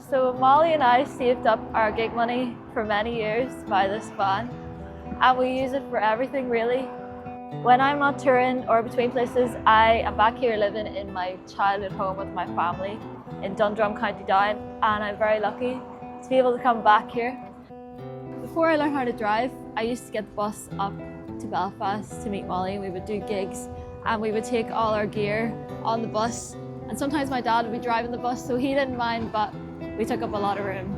So Molly and I saved up our gig money for many years to buy this van, and we use it for everything really. When I'm not touring or between places, I am back here living in my childhood home with my family in Dundrum, County Down, and I'm very lucky to be able to come back here. Before I learned how to drive, I used to get the bus up to Belfast to meet Molly. We would do gigs and we would take all our gear on the bus, and sometimes my dad would be driving the bus, so he didn't mind, but we took up a lot of room.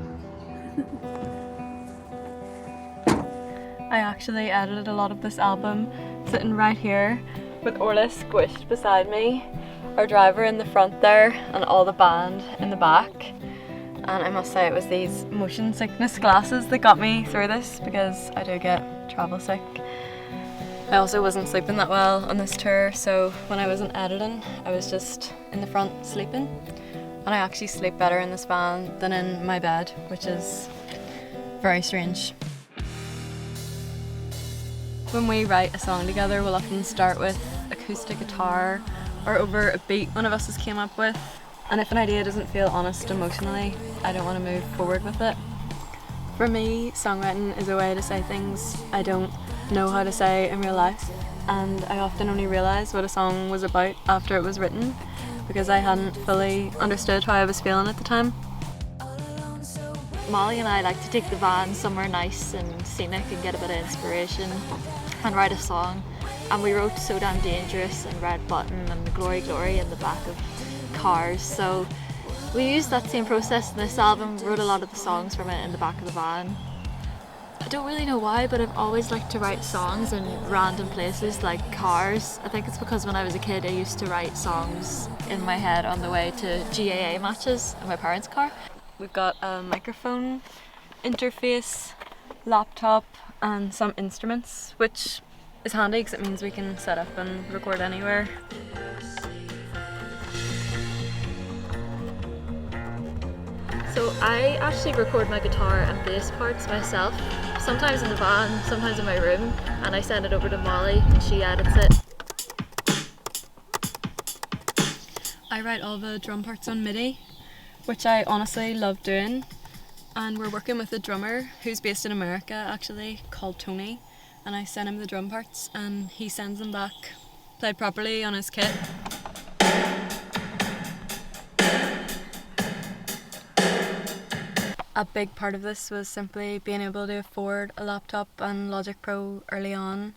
I actually edited a lot of this album sitting right here with Orláith squished beside me, our driver in the front there, and all the band in the back. And I must say it was these motion sickness glasses that got me through this, because I do get travel sick. I also wasn't sleeping that well on this tour, so when I wasn't editing, I was just in the front sleeping. And I actually sleep better in this van than in my bed, which is very strange. When we write a song together, we'll often start with acoustic guitar or over a beat one of us has came up with. And if an idea doesn't feel honest emotionally, I don't want to move forward with it. For me, songwriting is a way to say things I don't know how to say in real life, and I often only realise what a song was about after it was written, because I hadn't fully understood how I was feeling at the time. Molly and I like to take the van somewhere nice and scenic and get a bit of inspiration and write a song. And we wrote So Damn Dangerous and Red Button and Glory Glory in the back of cars. So we used that same process in this album, wrote a lot of the songs from it in the back of the van. I don't really know why, but I've always liked to write songs in random places like cars. I think it's because when I was a kid I used to write songs in my head on the way to GAA matches in my parents' car. We've got a microphone interface, laptop and some instruments, which is handy because it means we can set up and record anywhere. So I actually record my guitar and bass parts myself, sometimes in the van, sometimes in my room, and I send it over to Molly and she edits it. I write all the drum parts on MIDI, which I honestly love doing, and we're working with a drummer who's based in America actually, called Tony, and I send him the drum parts and he sends them back played properly on his kit. A big part of this was simply being able to afford a laptop and Logic Pro early on.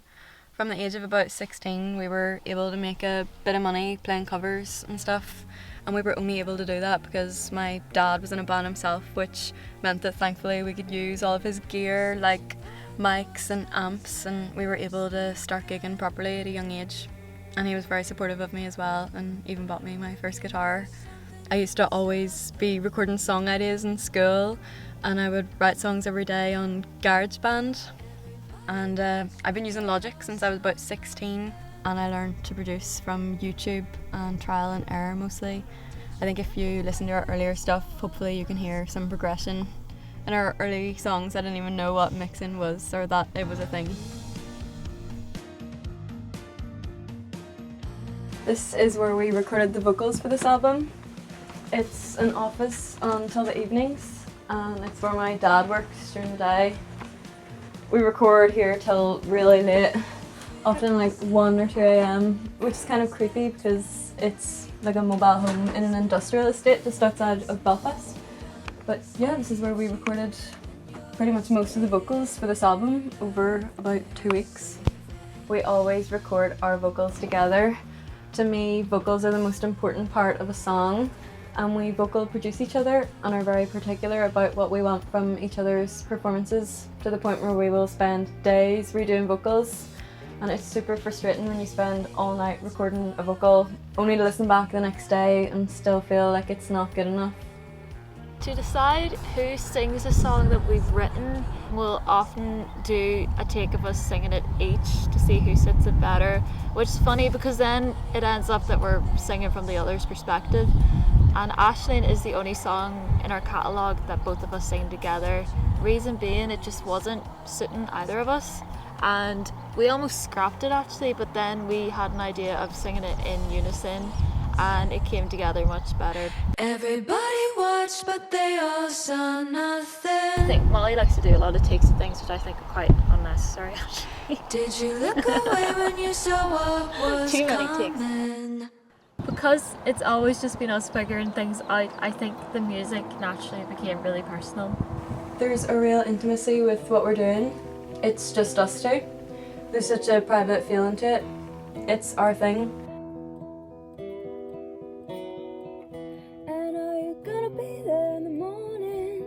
From the age of about 16 we were able to make a bit of money playing covers and stuff, and we were only able to do that because my dad was in a band himself, which meant that thankfully we could use all of his gear like mics and amps, and we were able to start gigging properly at a young age. And he was very supportive of me as well, and even bought me my first guitar. I used to always be recording song ideas in school, and I would write songs every day on GarageBand. And I've been using Logic since I was about 16, and I learned to produce from YouTube and trial and error mostly. I think if you listen to our earlier stuff, hopefully you can hear some progression. In our early songs I didn't even know what mixing was or that it was a thing. This is where we recorded the vocals for this album. It's an office until the evenings, and it's where my dad works during the day. We record here till really late, often like 1 or 2 a.m, which is kind of creepy because it's like a mobile home in an industrial estate just outside of Belfast. But yeah, this is where we recorded pretty much most of the vocals for this album over about 2 weeks. We always record our vocals together. To me, vocals are the most important part of a song, and we vocal produce each other and are very particular about what we want from each other's performances, to the point where we will spend days redoing vocals, and it's super frustrating when you spend all night recording a vocal only to listen back the next day and still feel like it's not good enough. To decide who sings a song that we've written, we'll often do a take of us singing it each to see who sits it better, which is funny because then it ends up that we're singing from the other's perspective. And Aisling is the only song in our catalogue that both of us sing together. Reason being, it just wasn't suiting either of us. And we almost scrapped it actually, but then we had an idea of singing it in unison. and it came together much better. Everybody watched, but they all saw nothing. I think Molly likes to do a lot of takes of things which I think are quite unnecessary actually. Did you look away when you saw what was Too many takes. coming? Because it's always just been us figuring things out, I think the music naturally became really personal. There's a real intimacy with what we're doing. It's just us two. There's such a private feeling to it. It's our thing. And are you gonna be there in the morning?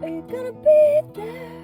Are you gonna be there?